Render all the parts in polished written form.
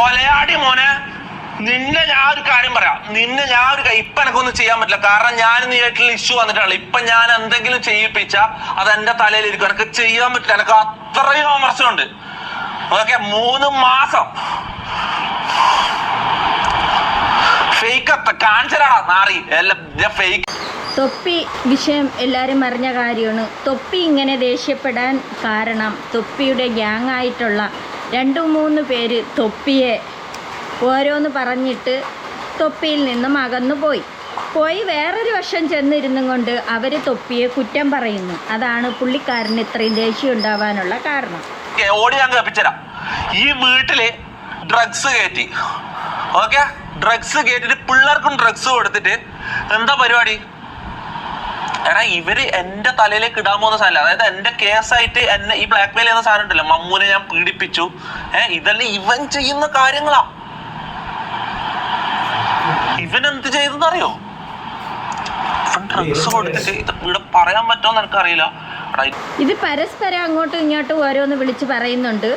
കൊലയാടി മോനെ, നിന്നെ ഞാൻ ഒരു കാര്യം പറയാം. നിന്നെ ഞാൻ ഇപ്പൊ എനക്കൊന്നും ചെയ്യാൻ പറ്റില്ല. കാരണം ഞാൻ നീയായിട്ടുള്ള ഇഷ്യൂ വന്നിട്ടുള്ളു. ഇപ്പൊ ഞാൻ എന്തെങ്കിലും ചെയ്യിപ്പിച്ച അത് എന്റെ തലയിലിരിക്കും. എനിക്ക് ചെയ്യാൻ പറ്റില്ല. എനിക്ക് അത്രയും വിമർശനമുണ്ട്. ഓക്കെ, 3 മാസം ഫേക്ക് കാണിച്ചരാടാ നാറി എല്ലാം ഫേക്ക്. തൊപ്പി വിഷയം എല്ലാവരും അറിഞ്ഞ കാര്യമാണ്. തൊപ്പി ഇങ്ങനെ ദേഷ്യപ്പെടാൻ കാരണം തൊപ്പിയുടെ ഗ്യാങ് ആയിട്ടുള്ള 2-3 പേര് തൊപ്പിയെ ഓരോന്ന് പറഞ്ഞിട്ട് തൊപ്പിയിൽ നിന്നും അകന്നു പോയി വേറൊരു വശം ചെന്നിരുന്നും കൊണ്ട് അവർ തൊപ്പിയെ കുറ്റം പറയുന്നു. അതാണ് പുള്ളിക്കാരന് ഇത്രയും ദേഷ്യം ഉണ്ടാവാനുള്ള കാരണം. ഓടി ഞാൻ കേൾപ്പിച്ചരാം. ഈ വീട്ടില് ഡ്രഗ്സ് കയറ്റി, ഓക്കെ, ഡ്രഗ്സ് കയറ്റിട്ട് പിള്ളേർക്കും ഡ്രഗ്സ് കൊടുത്തിട്ട് എന്താ പരിപാടി? എടാ, ഇവര് എന്റെ തലയിലേക്ക് ഇടാൻ പോകുന്ന സാധനം, അതായത് എന്റെ കേസായിട്ട് എന്നെ ഈ ബ്ലാക്ക് മെയിൽ ചെയ്യുന്ന സാധനം ഉണ്ടല്ലോ, മമ്മൂനെ ഞാൻ പീഡിപ്പിച്ചു, ഇതെല്ലാം ഇവൻ ചെയ്യുന്ന കാര്യങ്ങളാ. ഇവൻ എന്ത് ചെയ്തെന്നറിയോ? ഇവൻ ഡ്രഗ്സ് കൊടുത്തിട്ട് ഇത് ഇവിടെ പറയാൻ പറ്റുമോന്ന് എനിക്കറിയില്ല. ഇത് പരസ്പരം അങ്ങോട്ടും ഇങ്ങോട്ടും ഓരോന്ന് വിളിച്ച് പറയുന്നുണ്ട്.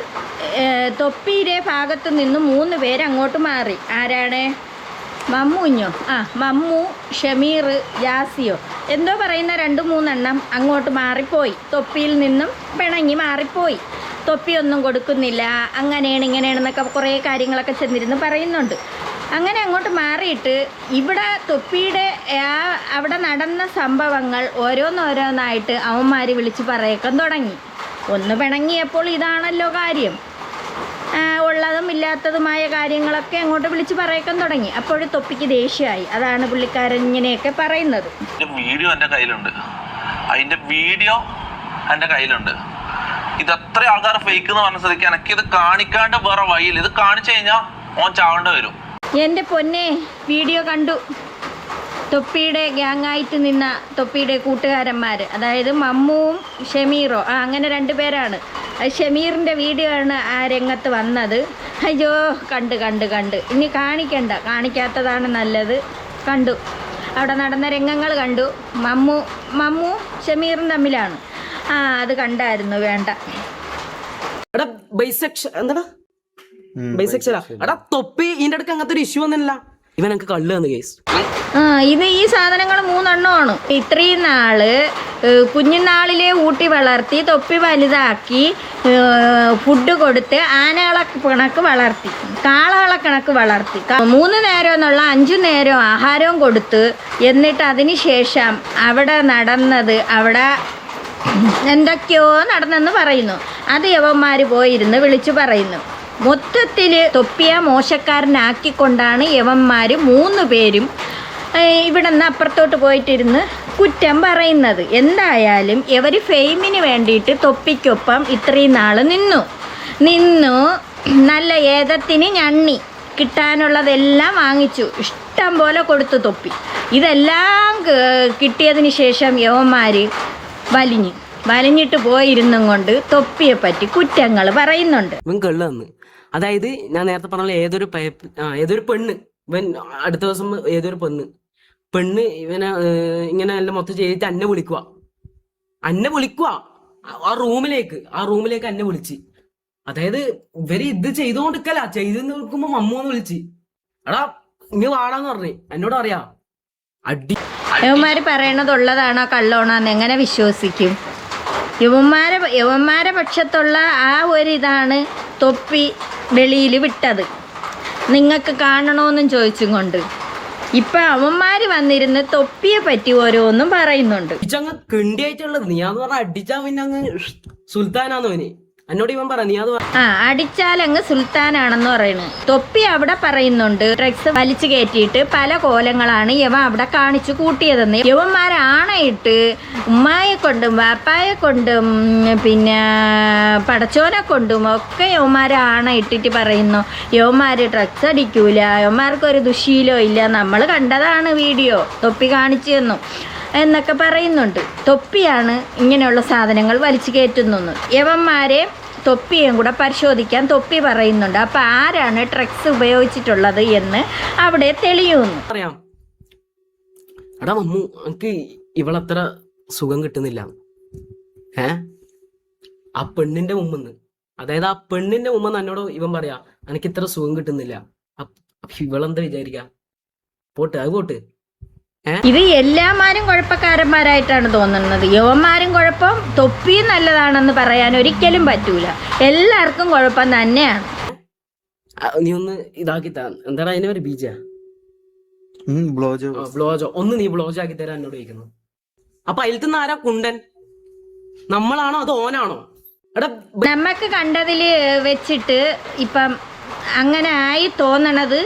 തൊപ്പിയുടെ ഭാഗത്തു നിന്ന് 3 പേര് അങ്ങോട്ട് മാറി. ആരാണ്? മമ്മൂഞ്ഞോ? മമ്മു, ഷമീർ, യാസിയോ എന്തോ പറയുന്ന 2-3 എണ്ണം അങ്ങോട്ട് മാറിപ്പോയി. തൊപ്പിയിൽ നിന്നും പിണങ്ങി മാറിപ്പോയി. തൊപ്പിയൊന്നും കൊടുക്കുന്നില്ല, അങ്ങനെയാണ് ഇങ്ങനെയാണെന്നൊക്കെ കുറേ കാര്യങ്ങളൊക്കെ ചെന്നിരുന്ന് പറയുന്നുണ്ട്. അങ്ങനെ അങ്ങോട്ട് മാറിയിട്ട് ഇവിടെ തൊപ്പിയുടെ അവിടെ നടന്ന സംഭവങ്ങൾ ഓരോന്നോരോന്നായിട്ട് അവന്മാർ വിളിച്ച് പറയേക്കാൻ തുടങ്ങി. ഒന്ന് പിണങ്ങിയപ്പോൾ ഇതാണല്ലോ കാര്യം, ഉള്ളതും ഇല്ലാത്തതുമായ കാര്യങ്ങളൊക്കെ അങ്ങോട്ട് വിളിച്ച് പറയേക്കാൻ തുടങ്ങി. അപ്പോഴും തൊപ്പിക്ക് ദേഷ്യമായി. അതാണ് പുള്ളിക്കാരൻ ഇങ്ങനെയൊക്കെ പറയുന്നത്. വീഡിയോ എൻ്റെ കയ്യിലുണ്ട്, അതിൻ്റെ വീഡിയോ എൻ്റെ കയ്യിലുണ്ട്. ഇത് എത്ര ആൾക്കാർ ഫേക്ക് എന്ന് പറഞ്ഞ സ്ഥിതിക്ക് എനിക്കിത് കാണിക്കാണ്ട് വേറെ വഴിയിൽ, ഇത് കാണിച്ചു കഴിഞ്ഞാൽ ഓൻ ചാവേണ്ടി വരും. എൻ്റെ പൊന്നെ, വീഡിയോ കണ്ടു. തൊപ്പിയുടെ ഗ്യാങ്ങായിട്ട് നിന്ന തൊപ്പിയുടെ കൂട്ടുകാരന്മാർ, അതായത് മമ്മുവും ഷമീറോ, അങ്ങനെ 2 പേരാണ്. ഷമീറിൻ്റെ വീഡിയോ ആണ് ആ രംഗത്ത് വന്നത്. അയ്യോ, കണ്ട് ഇനി കാണിക്കാത്തതാണ് നല്ലത്. കണ്ടു, അവിടെ നടന്ന രംഗങ്ങൾ കണ്ടു. മമ്മു ഷമീറും തമ്മിലാണ്. അത് കണ്ടായിരുന്നു. വേണ്ട, തൊപ്പി ഇതിന്റെ അടുക്ക് അങ്ങനത്തെ ഒരു ഇഷ്യൂ ഒന്നുമില്ല. ഇവൻ എനിക്ക് കള്ളു തന്നു കേസ്. ഇത് ഈ സാധനങ്ങൾ 3 എണ്ണമാണ്. ഇത്രയും നാള് കുഞ്ഞുനാളിലെ ഊട്ടി വളർത്തി, തൊപ്പി വലുതാക്കി, ഫുഡ് കൊടുത്ത് ആനകളെ കണക്ക് വളർത്തി, കാളകളെ കണക്ക് വളർത്തി, 3 നേരം എന്നുള്ള 5 നേരം ആഹാരവും കൊടുത്ത്, എന്നിട്ട് അതിന് ശേഷം അവിടെ നടന്നത്, അവിടെ എന്തൊക്കെയോ നടന്നെന്ന് പറയുന്നു. അത് യവന്മാർ പോയിരുന്ന് വിളിച്ചു പറയുന്നു. മൊത്തത്തിൽ തൊപ്പിയെ മോശക്കാരനാക്കിക്കൊണ്ടാണ് യവന്മാർ 3 പേരും ഇവിടെ നിന്ന് അപ്പുറത്തോട്ട് പോയിട്ടിരുന്ന് കുറ്റം പറയുന്നത്. എന്തായാലും ഇവർ ഫെയിമിന് വേണ്ടിയിട്ട് തൊപ്പിക്കൊപ്പം ഇത്രയും നാൾ നിന്നു. നല്ല ഏതത്തിന് ഞണ്ണി കിട്ടാനുള്ളതെല്ലാം വാങ്ങിച്ചു, ഇഷ്ടം പോലെ കൊടുത്തു തൊപ്പി. ഇതെല്ലാം കിട്ടിയതിന് ശേഷം യവന്മാർ വലിഞ്ഞിട്ട് പോയിരുന്നും കൊണ്ട് തൊപ്പിയെ പറ്റി കുറ്റങ്ങൾ പറയുന്നുണ്ട്. അതായത് ഞാൻ നേരത്തെ പറഞ്ഞ ഏതൊരു പെണ്ണ്, ഇവൻ അടുത്ത ദിവസം ഏതൊരു പെണ്ണ് ഇവനെ ഇങ്ങനെ എല്ലാം മൊത്തം ചെയ്തിട്ട് അന്നെ വിളിക്കുക ആ റൂമിലേക്ക് അന്നെ വിളിച്ച്. അതായത് ഇവര് ഇത് ചെയ്ത് നോക്കുമ്പോ മമ്മൂന്ന് വിളിച്ച്, എടാ ഇനി വാടാന്ന് പറഞ്ഞേ. എന്നോട് അറിയാ അടി. യവന്മാര് പറയണതുള്ളതാണോ കള്ളോണോന്ന് എങ്ങനെ വിശ്വസിക്കും? യവന്മാരെ പക്ഷത്തുള്ള ആ ഒരിതാണ് തൊപ്പി വെളിയിൽ വിട്ടത്. നിങ്ങൾക്ക് കാണണമെന്നും ചോദിച്ചും കൊണ്ട് ഇപ്പൊ അവന്മാർ വന്നിരുന്ന് തൊപ്പിയെ പറ്റി ഓരോന്നും പറയുന്നുണ്ട്. കിണ്ടിയായിട്ടുള്ളത് നീ അത് പറഞ്ഞ അടിച്ചാ പിന്നെ അങ്ങ് സുൽത്താനാന്ന് എന്നോട് ഇവൻ പറ. നീ അത് അടിച്ചാലങ്ങ് സുൽത്താനാണെന്ന് പറയുന്നു. തൊപ്പി അവിടെ പറയുന്നുണ്ട് ഡ്രഗ്സ് വലിച്ചു കയറ്റിയിട്ട് പല കോലങ്ങളാണ് യവൻ അവിടെ കാണിച്ചു കൂട്ടിയതെന്ന്. യവന്മാരാണയിട്ട് ഉമ്മായെ കൊണ്ടും വാപ്പായെ കൊണ്ടും പിന്നെ പടച്ചോനെ കൊണ്ടും ഒക്കെ യവന്മാരാണ് ഇട്ടിട്ട് പറയുന്നു. യവന്മാർ ഡ്രഗ്സ് അടിക്കൂല, യവന്മാർക്കൊരു ദുശീലോ ഇല്ല, നമ്മൾ കണ്ടതാണ് വീഡിയോ, തൊപ്പി കാണിച്ചു തന്നു എന്നൊക്കെ പറയുന്നുണ്ട്. തൊപ്പിയാണ് ഇങ്ങനെയുള്ള സാധനങ്ങൾ വലിച്ചു കയറ്റുന്നു. യവന്മാരെ തൊപ്പിയും കൂടെ പരിശോധിക്കാൻ തൊപ്പി പറയുന്നുണ്ട്. അപ്പം ആരാണ് ഡ്രഗ്സ് ഉപയോഗിച്ചിട്ടുള്ളത് എന്ന് അവിടെ തെളിയുന്നു. പറയാം, എടാ മമ്മു, എനിക്ക് ഇവളത്ര സുഖം കിട്ടുന്നില്ല. ആ പെണ്ണിന്റെ മുമ്പ് അതായത് ആ പെണ്ണിന്റെ ഉമ്മ എന്നോട് ഇവൻ പറയാ എനിക്ക് ഇത്ര സുഖം കിട്ടുന്നില്ല. അപ്പൊ ഇവളെന്താ വിചാരിക്ക? പോട്ട് അത് പോട്ട്. ഇത് എല്ലാമാരും കുഴപ്പക്കാരന്മാരായിട്ടാണ് തോന്നുന്നത്. യുവന്മാരും കുഴപ്പം, തൊപ്പി നല്ലതാണെന്ന് പറയാൻ ഒരിക്കലും പറ്റൂല. എല്ലാവർക്കും കുഴപ്പം തന്നെയാണ്. നീ ഒന്ന് ഇതാക്കി എന്താണ് അതിനെ ഒരു ബീജ ബ്ലോജോ ബ്ലോജോ ഒന്ന് നീ ബ്ലോജോ ആക്കി തരാൻ എന്നോട് ചോദിക്കുന്നു. അപ്പൊ അതിൽത്തുനിന്ന് ആരാ കുണ്ടൻ? നമ്മളാണോ അത് ഓനാണോ? എടാ നമുക്ക് കണ്ടതിൽ വെച്ചിട്ട് ഇപ്പം അങ്ങനെ ആയി തോന്നണത്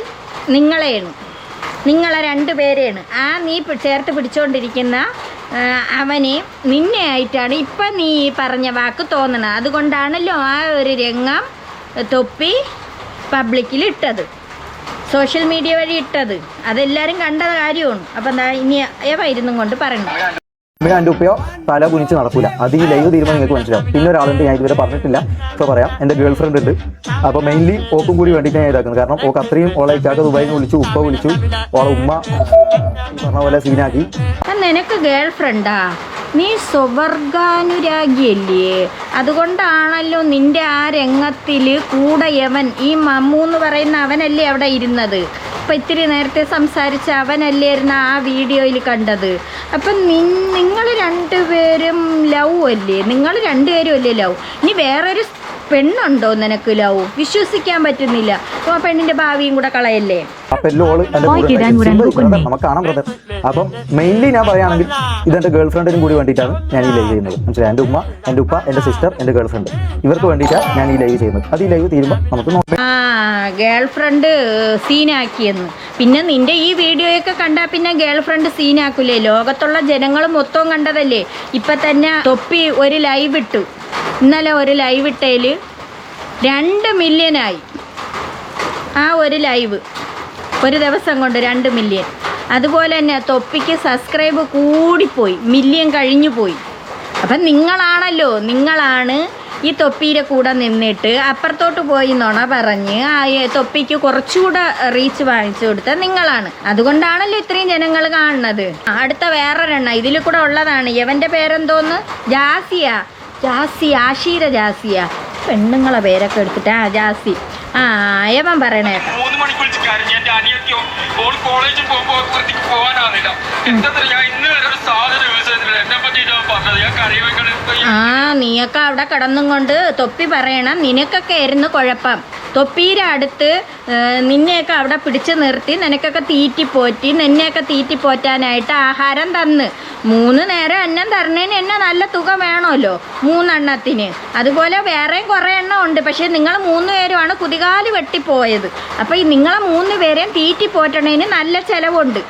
നിങ്ങളെയാണ്, നിങ്ങളെ രണ്ടുപേരെയാണ്. നീ ചേർത്ത് പിടിച്ചുകൊണ്ടിരിക്കുന്ന അവനെ നിന്നെ ആയിട്ടാണ് ഇപ്പം നീ പറഞ്ഞ വാക്ക് തോന്നണത്. അതുകൊണ്ടാണല്ലോ ആ ഒരു രംഗം തൊപ്പി പബ്ലിക്കിൽ ഇട്ടത്, സോഷ്യൽ മീഡിയ വഴി ഇട്ടത്. അതെല്ലാവരും കണ്ട കാര്യമാണ്. അപ്പം എന്താ ഇനി ഏവായിരുന്നു കൊണ്ട് പറയണം. എൻ്റെ ഉപ്പയോ തല കുനിച്ച് നടക്കൂല. അത് ഈ ലൈവ് തീരുമാനം നിങ്ങൾക്ക് മനസ്സിലാവും. പിന്നെ ഒരാളുണ്ട്, ഞാൻ ഇതുവരെ പറഞ്ഞിട്ടില്ല, ഇപ്പോൾ പറയാം. എൻ്റെ ഗേൾ ഫ്രണ്ട് ഉണ്ട്. അപ്പോൾ മെയിൻലി ഓക്കും കൂടി വേണ്ടിയിട്ട് ഞാൻ ഇതാക്കുന്നത്. കാരണം ഓക്ക് അത്രയും ഓളെ ഇക്കാക്ക ദുബായിൽ നിന്ന് വിളിച്ചു, ഉപ്പ വിളിച്ചു, ഓളെ ഉമ്മ പറഞ്ഞ പോലെ സീനാക്കി. നിനക്ക് ഗേൾ ഫ്രണ്ടാ? നീ സ്വർഗാനുരാഗിയല്ലേ? അതുകൊണ്ടാണല്ലോ നിന്റെ ആ രംഗത്തിൽ കൂടെ യവൻ, ഈ മമ്മു എന്ന് പറയുന്ന അവനല്ലേ അവിടെ ഇരുന്നത്. അപ്പം ഇത്തിരി നേരത്തെ സംസാരിച്ച അവനല്ലായിരുന്നു ആ വീഡിയോയിൽ കണ്ടത്. അപ്പം നിങ്ങൾ രണ്ടുപേരും ലവ് അല്ലേ? നിങ്ങൾ രണ്ടുപേരും അല്ലേ ലവ്? ഇനി വേറൊരു പെണ്ണുണ്ടോ നിനക്ക് ലവ്? വിശ്വസിക്കാൻ പറ്റുന്നില്ല. അപ്പോൾ ആ പെണ്ണിൻ്റെ ഭാവിയും കൂടെ കളയല്ലേ? നമുക്ക് കാണാം ബ്രദർ. അപ്പം മെയിൻലി ഞാൻ പറയുകയാണെങ്കിൽ ഇതെന്റെ ഗേൾ ഫ്രണ്ടിനും കൂടി വേണ്ടിയിട്ടാണ് ഞാൻ ഈ ലൈവ് ചെയ്യുന്നത്. മനസ്സിലായി? എൻ്റെ ഉമ്മ, എൻ്റെ ഉപ്പ, എൻ്റെ സിസ്റ്റർ, എൻ്റെ ഗേൾ ഫ്രണ്ട്, ഇവർക്ക് വേണ്ടിയിട്ടാണ് ഞാൻ ഈ ലൈവ് ചെയ്യുന്നത്. അത് ഈ ലൈവ് തീരുമ്പോൾ നമുക്ക് നോക്കാം. ഗേൾ ഫ്രണ്ട് സീനാക്കിയെന്ന്. പിന്നെ നിന്റെ ഈ വീഡിയോയൊക്കെ കണ്ടാൽ പിന്നെ ഗേൾ ഫ്രണ്ട് സീനാക്കൂലേ? ലോകത്തുള്ള ജനങ്ങൾ മൊത്തം കണ്ടതല്ലേ. ഇപ്പം തന്നെ തൊപ്പി ഒരു ലൈവ് ഇട്ടു. ഇന്നലെ ഒരു ലൈവ് ഇട്ടതിൽ 2 മില്യനായി. ആ ഒരു ലൈവ് ഒരു ദിവസം കൊണ്ട് 2 മില്യൺ. അതുപോലെ തന്നെ തൊപ്പിക്ക് സബ്സ്ക്രൈബ് കൂടിപ്പോയി, മില്യൺ കഴിഞ്ഞു പോയി. അപ്പം നിങ്ങളാണ് ഈ തൊപ്പിയുടെ കൂടെ നിന്നിട്ട് അപ്പുറത്തോട്ട് പോയി നുണ പറഞ്ഞ് ആ തൊപ്പിക്ക് കുറച്ചുകൂടെ റീച്ച് വാങ്ങിച്ചു കൊടുത്ത നിങ്ങളാണ്. അതുകൊണ്ടാണല്ലോ ഇത്രയും ജനങ്ങൾ കാണുന്നത്. അടുത്ത വേറൊരെണ്ണ ഇതിൽ കൂടെ ഉള്ളതാണ്. ഇവൻ്റെ പേരെന്തോന്ന്? ആശീര ജാസിയ. പെണ്ണുങ്ങളെ പേരൊക്കെ എടുത്തിട്ട് ജാസി. യവൻ പറയണേ, 3 മണിക്ക് വിളിച്ച് കരഞ്ഞു. എന്റെ അനിയത്തിയോ ഓൾ കോളേജിൽ പോകുമ്പോൾ വൃത്തിക്ക് പോകാനാവില്ല. എന്താ ഞാൻ ഇന്ന് വരെ ഒരു സാധനം യൂസ് ചെയ്തിട്ടില്ല. എന്നെ പറ്റിയിട്ടാണ് പറഞ്ഞത്. ഞാൻ കറിവെക്കണം. നീയൊക്കെ അവിടെ കിടന്നും കൊണ്ട് തൊപ്പി പറയണം നിനക്കൊക്കെ ആയിരുന്നു കുഴപ്പം. തൊപ്പീരെ അടുത്ത് നിന്നെയൊക്കെ അവിടെ പിടിച്ചു നിർത്തി നിനക്കൊക്കെ തീറ്റിപ്പോറ്റി, നിന്നെയൊക്കെ തീറ്റിപ്പോറ്റാനായിട്ട് ആഹാരം തന്ന് 3 നേരം അന്നം തരണേന് എന്നെ നല്ല തുക വേണമല്ലോ 3 എണ്ണത്തിന്. അതുപോലെ വേറെയും കുറേ എണ്ണം ഉണ്ട്. പക്ഷേ നിങ്ങൾ 3 പേരുമാണ് കുതികാല് വെട്ടിപ്പോയത്. അപ്പോൾ ഈ നിങ്ങളെ 3 പേരെയും തീറ്റിപ്പോറ്റണേന് നല്ല ചിലവുണ്ട്.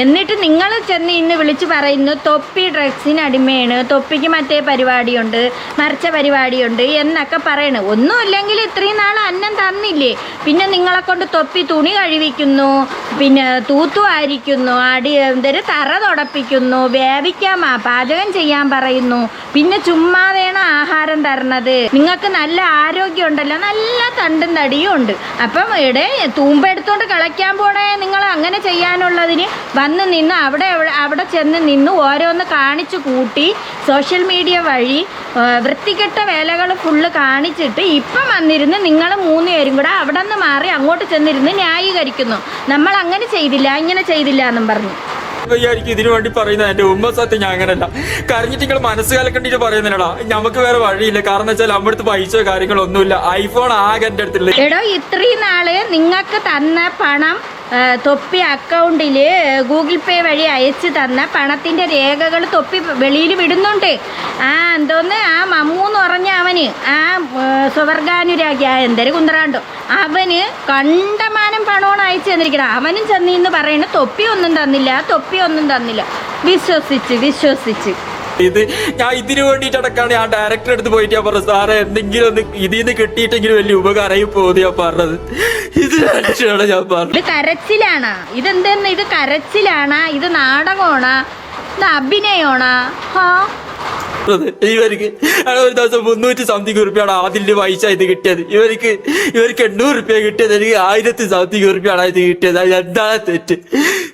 എന്നിട്ട് നിങ്ങൾ ചെന്ന് ഇന്ന് വിളിച്ച് പറയുന്നു തൊപ്പി ഡ്രഗ്സിന് അടിമയാണ്, തൊപ്പിക്ക് മറ്റേ പരിപാടിയുണ്ട്, മറിച്ച പരിപാടിയുണ്ട് എന്നൊക്കെ പറയണു. ഒന്നുമില്ലെങ്കിൽ ഇത്രയും നാൾ അന്നം തന്നില്ലേ? പിന്നെ നിങ്ങളെ കൊണ്ട് തൊപ്പി തുണി കഴിവിക്കുന്നു, പിന്നെ തൂത്തുവാരിക്കുന്നു, തറ തുടപ്പിക്കുന്നു, വേവിക്കാൻ പാചകം ചെയ്യാൻ പറയുന്നു, പിന്നെ ചുമ്മാതെയാണ് ആഹാരം തരണത്. നിങ്ങൾക്ക് നല്ല ആരോഗ്യം ഉണ്ടല്ലോ, നല്ല തണ്ടും തടിയും ഉണ്ട്. അപ്പം ഇവിടെ തൂമ്പ എടുത്തോണ്ട് കളയ്ക്കാൻ പോണേ നിങ്ങൾ അങ്ങനെ ചെയ്യാനുള്ളതിന് വന്ന് നിന്ന് അവിടെ ചെന്ന് നിന്ന് ഓരോന്ന് കാണിച്ചു കൂട്ടി സോഷ്യൽ മീഡിയ വഴി വൃത്തികെട്ട വേലകൾ ഫുള്ള് കാണിച്ചിട്ട് ഇപ്പം വന്നിരുന്ന് നിങ്ങൾ 3 പേരും കൂടെ അവിടെ നിന്ന് മാറി അങ്ങോട്ട് ചെന്നിരുന്ന് ന്യായീകരിക്കുന്നു. നമ്മൾ അങ്ങനെ ചെയ്തില്ല, ഇങ്ങനെ ചെയ്തില്ല എന്നും പറഞ്ഞു. ഇതിനു വേണ്ടി പറയുന്ന എന്റെ ഉമ്മ സത്യം ഞാൻ അങ്ങനല്ല. കരഞ്ഞിട്ട് നിങ്ങൾ മനസ്സ് കലക്കണ്ടിട്ട് പറയുന്നതിനടാ. നമുക്ക് വേറെ വഴിയില്ല. കാരണം വെച്ചാൽ നമ്മുടെ അടുത്ത് പൈസ കാര്യങ്ങളൊന്നുമില്ല. ഐഫോൺ ആകെ എൻ്റെ അടുത്തുള്ള. എടോ ഇത്രയും നാള് നിങ്ങൾക്ക് തന്ന പണം തൊപ്പി അക്കൗണ്ടിൽ ഗൂഗിൾ പേ വഴി അയച്ചു തന്ന പണത്തിൻ്റെ രേഖകൾ തൊപ്പി വെളിയിൽ വിടുന്നുണ്ട്. എന്തോന്ന് മമ്മു എന്ന് പറഞ്ഞ അവന് സ്വർഗാനുരാഗി എന്തൊരു കുന്തറാണ്ടോ അവന് കണ്ടമാനം പണമാണ് അയച്ചു തന്നിരിക്കണം. അവനും ചെന്നിന്ന് പറയുന്നു തൊപ്പി ഒന്നും തന്നില്ല. വിശ്വസിച്ച് ഇത് ഞാൻ ഇതിനു വേണ്ടിയിട്ട് അടക്കാണ് ഞാൻ ഡയറക്ടർ അടുത്ത് പോയിട്ട് ഞാൻ പറഞ്ഞു സാറേ എന്തെങ്കിലും ഒന്ന് ഇതിൽ നിന്ന് കിട്ടിയിട്ടെങ്കിലും വലിയ ഉപകാരമായി പോകുന്നത് ഞാൻ പറഞ്ഞത്. ഇത് ഞാൻ പറഞ്ഞത്. ഇത് കരച്ചിലാണാ? ഇതെന്തെന്ന്? ഇത് കരച്ചിലാണാ? ഇത് നാടകമാണാ? ഇത് അഭിനയമാണാ? ഇവർക്ക് ഒരു ദിവസം 300 സംതിങ് റുപ്യാണ് അതിന്റെ പൈസ ഇത് കിട്ടിയത്. ഇവർക്ക് 800 റുപ്യ കിട്ടിയത്. എനിക്ക് 1000 സംതിങ് റുപ്യാണ് ഇത് കിട്ടിയത്. എന്താണ് തെറ്റ്?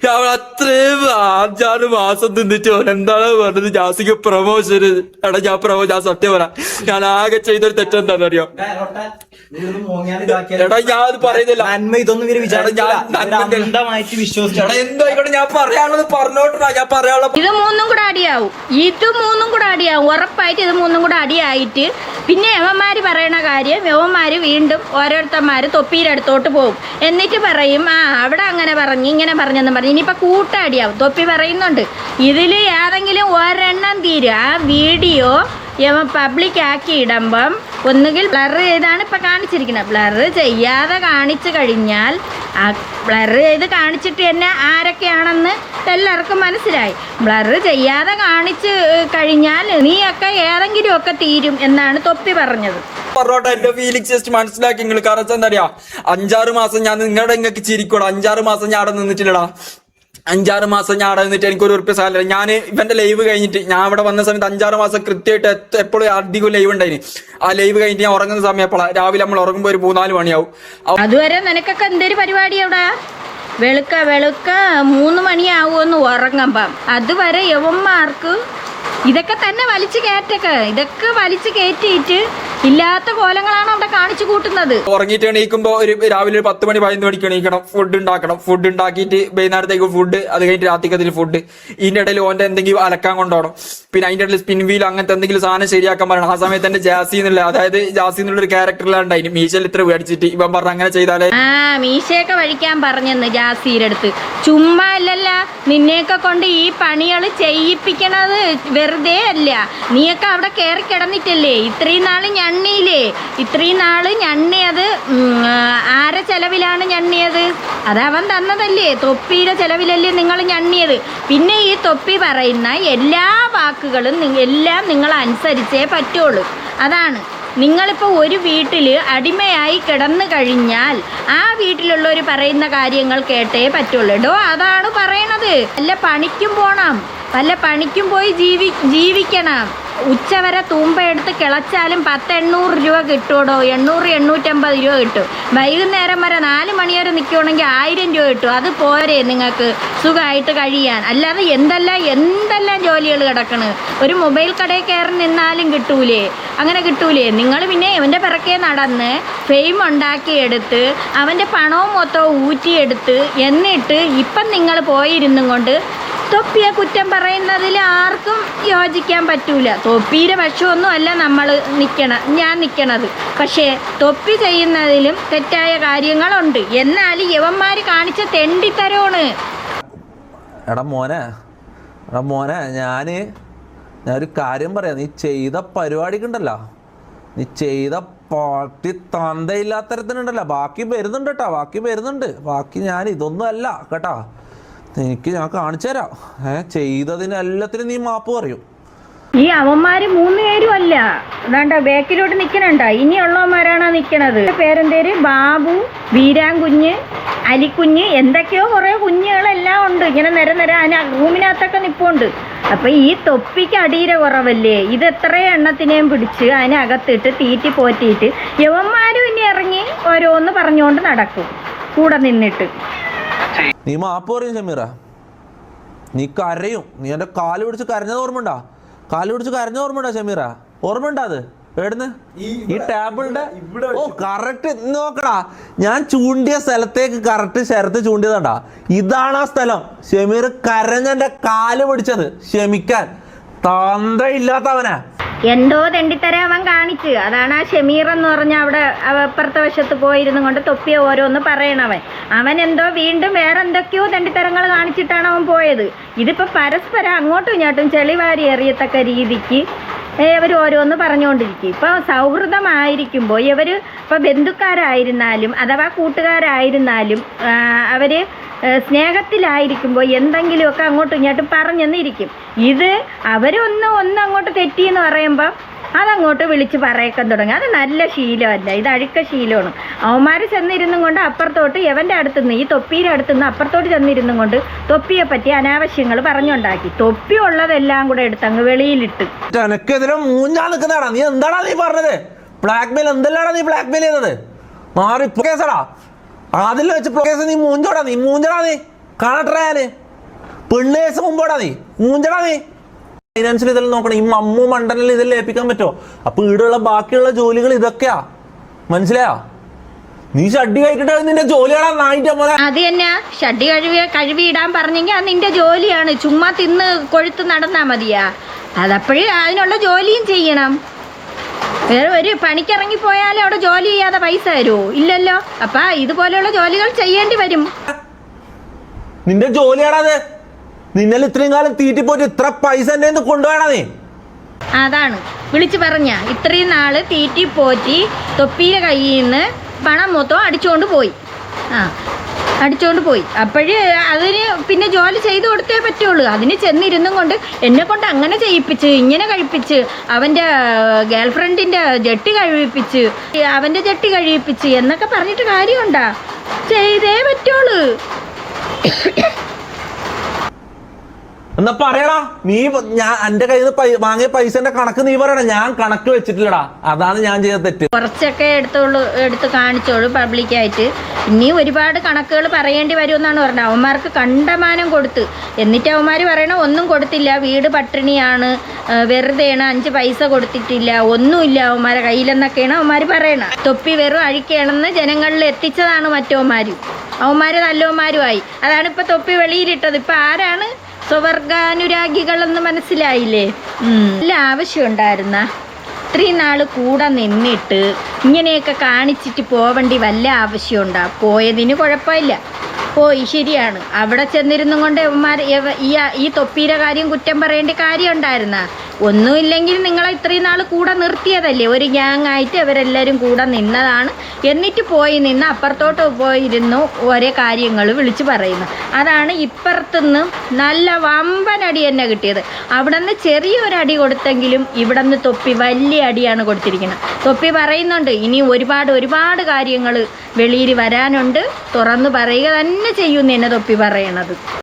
അവൾ അത്രയും 5-6 മാസം തിന്നിട്ട് ഓൻ എന്താണ് പറഞ്ഞത് ജാസിക്ക് പ്രൊമോഷന്. എടാ ഞാൻ സത്യം പറയാം, ഞാൻ ആകെ ചെയ്തൊരു തെറ്റെന്താണെന്നറിയോ? എടാ ഞാൻ അത് പറയുന്നില്ല. എന്തായിക്കോട്ടെ, ഞാൻ പറയാനുള്ളത് പറഞ്ഞോട്ടാ. ഞാൻ പറയാനുള്ളത് ഇത് മൂന്നും കൂടെ അടിയാവും ഉറപ്പായിട്ട്. ഇത് മൂന്നും കൂടെ അടിയായിട്ട് പിന്നെ യവന്മാര് പറയണ കാര്യം യവന്മാര് വീണ്ടും ഓരോരുത്തന്മാര് തൊപ്പീരെ അടുത്തോട്ട് പോകും. എന്നിട്ട് പറയും അവിടെ അങ്ങനെ പറഞ്ഞു ഇങ്ങനെ പറഞ്ഞെന്ന് പറഞ്ഞു. ഇനിയിപ്പോൾ കൂട്ടടിയാവും. തൊപ്പി പറയുന്നുണ്ട് ഇതിൽ ഏതെങ്കിലും ഒരെണ്ണം തീരും. ആ വീഡിയോ പബ്ലിക് ആക്കി ഇടുമ്പം ഒന്നുകിൽ ബ്ലർ ചെയ്താണ് ഇപ്പം കാണിച്ചിരിക്കുന്നത്. ബ്ലർ ചെയ്യാതെ കാണിച്ചു കഴിഞ്ഞാൽ ബ്ലർ ചെയ്ത് കാണിച്ചിട്ട് തന്നെ ആരൊക്കെയാണെന്ന് എല്ലാവർക്കും മനസ്സിലായി. ബ്ലർ ചെയ്യാതെ കാണിച്ചു കഴിഞ്ഞാൽ നീയൊക്കെ ഏതെങ്കിലുമൊക്കെ തീരും എന്നാണ് തൊപ്പി പറഞ്ഞത്. പറഞ്ഞോട്ടെ, എന്റെ ഫീലിംഗ്സ് ജസ്റ്റ് മനസ്സിലാക്കി നിങ്ങൾ. കാരണം എന്താ അറിയാ, 5-6 മാസം ഞാൻ നിങ്ങൾക്ക് ചിരിക്കൂടാ. 5-6 മാസം ഞാൻ അവിടെ നിന്നിട്ടില്ലടാ. 5-6 മാസം ഞാൻ അവിടെ നിന്നിട്ട് എനിക്കൊരു ഉറുപ്പ്യ സാലറി. ഞാൻ ഇവന്റെ ലൈവ് കഴിഞ്ഞിട്ട് ഞാൻ അവിടെ വന്ന സമയത്ത് 5-6 മാസം കൃത്യമായിട്ട് എപ്പോഴും അധികം ലൈവ് ഉണ്ടായിന്. ആ ലൈവ് കഴിഞ്ഞിട്ട് ഞാൻ ഉറങ്ങുന്ന സമയം എപ്പോഴാണ്? രാവിലെ നമ്മൾ ഉറങ്ങുമ്പോൾ ഒരു 3-4 മണിയാവും. അതുവരെ നിനക്കൊക്കെ എന്തൊരു പരിപാടി അവിടെ? വെളുക്ക 3 മണിയാവുമെന്ന് ഉറങ്ങുമ്പം അതുവരെ യവന്മാർക്ക് ഇതൊക്കെ തന്നെ ഇതൊക്കെ വലിച്ചു കയറ്റിയിട്ട് ഇല്ലാത്ത കോലങ്ങളാണ് അവിടെ കാണിച്ചു കൂട്ടുന്നത്. ഉറങ്ങിയിട്ട് എണീക്കുമ്പോ രാവിലെ 10 മണി 11 മണിക്ക് എണീക്കണം, ഫുഡ് ഉണ്ടാക്കണം, ഫുഡ് ഉണ്ടാക്കിയിട്ട് വൈകുന്നേരത്തേക്ക് ഫുഡ്, അത് കഴിഞ്ഞിട്ട് രാത്രിക്കത്തിൽ ഫുഡ്. ഇതിന്റെ ഇടയിൽ ഓന്റെ എന്തെങ്കിലും അലക്കാൻ കൊണ്ടുപോകണം. പിന്നെ അതിന്റെ ഇടയിൽ സ്പിൻ വീൽ അങ്ങനത്തെ എന്തെങ്കിലും സാധനം ശരിയാക്കാൻ പറയണം. ആ സമയത്ത് എന്റെ ജാസി എന്നുള്ള ഒരു ക്യാരക്ടറിലുണ്ടായി. മീശയിൽ ഇത്ര മേടിച്ചിട്ട് ഇവൻ പറഞ്ഞ അങ്ങനെ ചെയ്താലേ മീശയൊക്കെ വഴിക്കാൻ പറഞ്ഞെന്ന് ജാസീരുടെ അടുത്ത്. ചുമ്മാ അല്ലല്ല, നിന്നെയൊക്കെ കൊണ്ട് ഈ പണികൾ ചെയ്യിപ്പിക്കണത് വെറുതെ അല്ല. നീയൊക്കെ അവിടെ കയറി കിടന്നിട്ടല്ലേ ഇത്രയും നാള് ഇത്രയും നാള് ഞണ്ണിയത്. ആരെ ചെലവിലാണ് ഞണ്ണിയത്? അതവൻ തന്നതല്ലേ, തൊപ്പിയുടെ ചെലവിലല്ലേ നിങ്ങൾ ഞണ്ണിയത്. പിന്നെ ഈ തൊപ്പി പറയുന്ന എല്ലാ വാക്കുകളും എല്ലാം നിങ്ങൾ അനുസരിച്ചേ പറ്റുള്ളൂ. അതാണ് നിങ്ങളിപ്പോൾ ഒരു വീട്ടിൽ അടിമയായി കിടന്നു കഴിഞ്ഞാൽ ആ വീട്ടിലുള്ളവർ പറയുന്ന കാര്യങ്ങൾ കേട്ടേ പറ്റുള്ളൂ. അതാണ് പറയണത്. വല്ല പണിക്കും പോണം, വല്ല പണിക്കും പോയി ജീവിക്കണം. ഉച്ചവരെ തൂമ്പയെടുത്ത് കിളച്ചാലും 10-800 രൂപ കിട്ടുമോ? 800-850 രൂപ കിട്ടും. വൈകുന്നേരം വരെ 4 മണി വരെ നിൽക്കുകയാണെങ്കിൽ 1000 രൂപ കിട്ടും. അത് പോരെ നിങ്ങൾക്ക് സുഖമായിട്ട് കഴിയാൻ? അല്ലാതെ എന്തെല്ലാം ജോലികൾ കിടക്കണ്. ഒരു മൊബൈൽ കടയിൽ കയറി നിന്നാലും അങ്ങനെ കിട്ടൂലേ? നിങ്ങൾ പിന്നെ അവൻ്റെ പിറകെ നടന്ന് ഫെയിം ഉണ്ടാക്കിയെടുത്ത് അവൻ്റെ പണവും മൊത്തവും ഊറ്റിയെടുത്ത് എന്നിട്ട് ഇപ്പം നിങ്ങൾ പോയിരുന്നും കൊണ്ട് തൊപ്പിയെ കുറ്റം പറയുന്നതിൽ ആർക്കും യോജിക്കാൻ പറ്റൂല. തൊപ്പിയുടെ പക്ഷമൊന്നും അല്ല ഞാൻ നിൽക്കണത്. പക്ഷേ തൊപ്പി ചെയ്യുന്നതിലും തെറ്റായ കാര്യങ്ങളുണ്ട്. എന്നാൽ യവന്മാർ കാണിച്ച തെണ്ടിത്തരമാണ്. എടാ മോനെ ഞാനൊരു കാര്യം പറയാം. നീ ചെയ്ത പരിപാടിക്കുണ്ടല്ലോ, നീ ചെയ്ത പാർട്ടി തന്തയില്ലാത്തരത്തിനുണ്ടല്ലോ. ബാക്കി വരുന്നുണ്ട്. ബാക്കി ഞാൻ ഇതൊന്നും അല്ല കേട്ടാ. ഞാൻ കാണിച്ചു തരാം. ചെയ്തതിനെല്ലാത്തിനും നീ മാപ്പ് പറയും. ഈ അവന്മാര് 3 പേരും അല്ല, അതാണ്ട ബാക്കിലോട്ട് നിൽക്കണുണ്ട. ഇനിയുള്ളവന്മാരാണ് നിൽക്കണത്. പേരെന്തേര്? ബാബു, വീരാൻകുഞ്ഞ്, അലിക്കുഞ്ഞ്, എന്തൊക്കെയോ കുറേ കുഞ്ഞുങ്ങളെല്ലാം ഉണ്ട്. ഇങ്ങനെ നിര റൂമിനകത്തൊക്കെ നിൽപ്പുണ്ട്. അപ്പം ഈ തൊപ്പിക്ക് അടിയിര കുറവല്ലേ? ഇത് എത്രയും എണ്ണത്തിനെയും പിടിച്ച് അതിനകത്തിട്ട് തീറ്റി പോറ്റിയിട്ട് യവന്മാരും ഇനി ഇറങ്ങി ഓരോന്ന് പറഞ്ഞുകൊണ്ട് നടക്കും കൂടെ നിന്നിട്ട്. നീ മാപ്പ് പറയും ഷമീറ. നീ കരയും. നീ എൻ്റെ കാല് പിടിച്ച് കരഞ്ഞത് ഓർമ്മണ്ടാ? ഷമീറ? ഓർമ്മണ്ടാ? അത് എവിടുന്ന്? ഈ ടേബിളിന്റെ കറക്റ്റ് നോക്കടാ. ഞാൻ ചൂണ്ടിയ സ്ഥലത്തേക്ക് കറക്റ്റ് ശരത്ത് ചൂണ്ടിയതാണ്ടാ. ഇതാണ് ആ സ്ഥലം. ഷമീർ കരഞ്ഞെന്റെ കാല് പിടിച്ചത്. ക്ഷമിക്കാൻ തന്തയില്ലാത്തവനാ. എന്തോ തെണ്ടിത്തര അവൻ കാണിച്ച്. അതാണ് ആ ഷമീർ എന്ന് പറഞ്ഞ അവിടെ അപ്പുറത്തെ വശത്ത് പോയിരുന്നു കൊണ്ട് തൊപ്പിയെ ഓരോന്ന് പറയണവൻ. അവൻ എന്തോ വീണ്ടും വേറെ എന്തൊക്കെയോ തെണ്ടിത്തരങ്ങൾ കാണിച്ചിട്ടാണ് അവൻ പോയത്. ഇതിപ്പോൾ പരസ്പരം അങ്ങോട്ടും ഇങ്ങോട്ടും ചെളിവാരി എറിയത്തക്ക രീതിക്ക് ഇവർ ഓരോന്ന് പറഞ്ഞുകൊണ്ടിരിക്കും. ഇപ്പോൾ സൗഹൃദമായിരിക്കുമ്പോൾ ഇപ്പോൾ ബന്ധുക്കാരായിരുന്നാലും അഥവാ കൂട്ടുകാരായിരുന്നാലും അവർ സ്നേഹത്തിലായിരിക്കുമ്പോൾ എന്തെങ്കിലുമൊക്കെ അങ്ങോട്ടും ഇങ്ങോട്ടും പറഞ്ഞെന്നിരിക്കും. ഇത് അവരൊന്ന് അങ്ങോട്ട് തെറ്റിയെന്ന് പറയുമ്പോൾ അതങ്ങോട്ട് വിളിച്ച് പറയക്കാൻ തുടങ്ങി. അത് നല്ല ശീലമല്ല, ഇത് അഴുക്ക ശീലമാണ്. അവന്മാർ ചെന്നിരുന്നും കൊണ്ട് അപ്പുറത്തോട്ട് എവൻ്റെ അടുത്തുനിന്ന്, ഈ തൊപ്പിയുടെ അടുത്തുനിന്ന് അപ്പുറത്തോട്ട് ചെന്നിരുന്നും കൊണ്ട് തൊപ്പിയെ പറ്റി അനാവശ്യങ്ങൾ പറഞ്ഞുണ്ടാക്കി. തൊപ്പി ഉള്ളതെല്ലാം കൂടെ എടുത്ത് അങ്ങ് വെളിയിലിട്ട്. എനക്കെതിരെ മൂഞ്ഞാ നിൽക്കുന്നതാടാ. നീ എന്താടാ നീ പറഞ്ഞത്? ബ്ലാക്ക്മെയിൽ എന്തെല്ലാടാ നീ ബ്ലാക്ക്മെയിൽ ചെയ്തത്? മാറി കേസടാ. അതിൽ വെച്ച് കേസ് നീ മൂഞ്ചോടാ. നീ കാണട്ടെ ഞാന് പെണ്ണ് കേസ് മുമ്പോടാ നീ മൂഞ്ചടാ നീ. ഫൈനാൻഷ്യൽ ഇതെല്ലാം നോക്കണം. ഈ മമ്മു മണ്ടനിൽ ഇതെല്ലാം ഏൽപ്പിക്കാൻ പറ്റുമോ? അപ്പൊ ഇവിടെയുള്ള ബാക്കിയുള്ള ജോലികൾ ഇതൊക്കെയാ. മനസ്സിലായോ? നീ ഷഡ്ഡി കഴിക്കട്ടെ, നിന്റെ ജോലിയാടാ നായിന്റെ പോലെ. അത് തന്നെ, ഷഡ്ഡി കഴുകിയിടാൻ പറഞ്ഞെങ്കിൽ അത് നിന്റെ ജോലിയാണ്. ചുമ്മാ തിന്ന് കൊഴുത്ത് നടന്നാ മതിയാ? അതപ്പോഴേ അതിനുള്ള ജോലിയും ചെയ്യണം. വേറെ ഒരു പണിക്കിറങ്ങി പോയാലും അവിടെ ജോലി ചെയ്യാതെ പൈസ തരുമോ? ഇല്ലല്ലോ. അപ്പൊ ഇതുപോലെയുള്ള ജോലികൾ ചെയ്യേണ്ടി വരും. നിന്റെ ജോലിയാടാ അത്. നിന്നെ ഇത്രയും കാലം തീറ്റിപ്പോയിട്ട് ഇത്ര പൈസ എന്നെ കൊണ്ടുപോയടാ നീ. അതാണ് വിളിച്ചു പറഞ്ഞ, ഇത്രയും നാള് തീറ്റി പോറ്റി തൊപ്പിയുടെ കയ്യിൽ നിന്ന് പണം മൊത്തം അടിച്ചുകൊണ്ട് പോയി. അടിച്ചുകൊണ്ട് പോയി. അപ്പോഴ് അതിന് പിന്നെ ജോലി ചെയ്തു കൊടുത്തേ പറ്റുള്ളൂ. അതിന് ചെന്നിരുന്നും കൊണ്ട് എന്നെ കൊണ്ട് അങ്ങനെ ചെയ്യിപ്പിച്ച്, ഇങ്ങനെ കഴിപ്പിച്ച്, അവൻ്റെ ഗേൾഫ്രണ്ടിൻ്റെ ജട്ടി കഴിപ്പിച്ച്, അവൻ്റെ ജട്ടി കഴിപ്പിച്ച് എന്നൊക്കെ പറഞ്ഞിട്ട് കാര്യമുണ്ടാ? ചെയ്തേ പറ്റുള്ളൂ. എന്നാ പറയടാ നീ. ഞാൻ എന്റെ കയ്യിൽ നിന്ന് വാങ്ങിയ പൈസന്റെ കണക്ക് നീ പറയണ. ഞാൻ കണക്ക് വെച്ചിട്ടില്ലടാ. അതാണ് ഞാൻ ചെയ്ത തെറ്റ്. കുറച്ചൊക്കെ എടുത്ത് കാണിച്ചോളൂ പബ്ലിക്കായിട്ട്. ഇനി ഒരുപാട് കണക്കുകൾ പറയേണ്ടി വരുമെന്നാണ് പറഞ്ഞത്. അവന്മാർക്ക് കണ്ടമാനം കൊടുത്ത്, എന്നിട്ട് അവന്മാർ പറയണ ഒന്നും കൊടുത്തില്ല, വീട് പട്ടിണിയാണ്, വെറുതെയാണ്, 5 പൈസ കൊടുത്തിട്ടില്ല, ഒന്നുമില്ല അവന്മാരെ കയ്യിലെന്നൊക്കെയാണ് അവന്മാർ പറയണ. തൊപ്പി വെറും അഴിക്കുകയാണെന്ന് ജനങ്ങളിൽ എത്തിച്ചതാണ് മറ്റവന്മാർ. അവന്മാർ നല്ലവന്മാരുമായി. അതാണ് ഇപ്പൊ തൊപ്പി വെളിയിലിട്ടത്. ഇപ്പൊ ആരാണ് സ്വർഗാനുരാഗികളെന്ന് മനസ്സിലായില്ലേ? നല്ല ആവശ്യമുണ്ടായിരുന്ന ഇത്രയും നാൾ കൂടെ നിന്നിട്ട് ഇങ്ങനെയൊക്കെ കാണിച്ചിട്ട് പോവേണ്ടി വല്ല ആവശ്യമുണ്ടാ? പോയതിന് കുഴപ്പമില്ല, പോയി, ശരിയാണ്. അവിടെ ചെന്നിരുന്നും കൊണ്ട് ഈ തൊപ്പിയുടെ കാര്യം കുറ്റം പറയേണ്ട കാര്യം ഉണ്ടായിരുന്ന? ഒന്നുമില്ലെങ്കിൽ നിങ്ങളെ ഇത്രയും നാൾ കൂടെ നിർത്തിയതല്ലേ, ഒരു ഗ്യാങ് ആയിട്ട് അവരെല്ലാവരും കൂടെ നിന്നതാണ്. എന്നിട്ട് പോയി നിന്ന് അപ്പുറത്തോട്ട് പോയിരുന്നു ഓരോ കാര്യങ്ങൾ വിളിച്ച് പറയുന്നു. അതാണ് ഇപ്പുറത്തുനിന്ന് നല്ല വമ്പനടി തന്നെ കിട്ടിയത്. അവിടെ നിന്ന് ചെറിയൊരടി കൊടുത്തെങ്കിലും ഇവിടെ നിന്ന് തൊപ്പി വലിയ അടിയാണ് കൊടുത്തിരിക്കുന്നത്. തൊപ്പി പറയുന്നുണ്ട് ഇനി ഒരുപാട് കാര്യങ്ങൾ വെളിയിൽ വരാനുണ്ട്, തുറന്നു പറയുക തന്നെ ചെയ്യുമെന്ന് തന്നെ തൊപ്പി പറയണത്.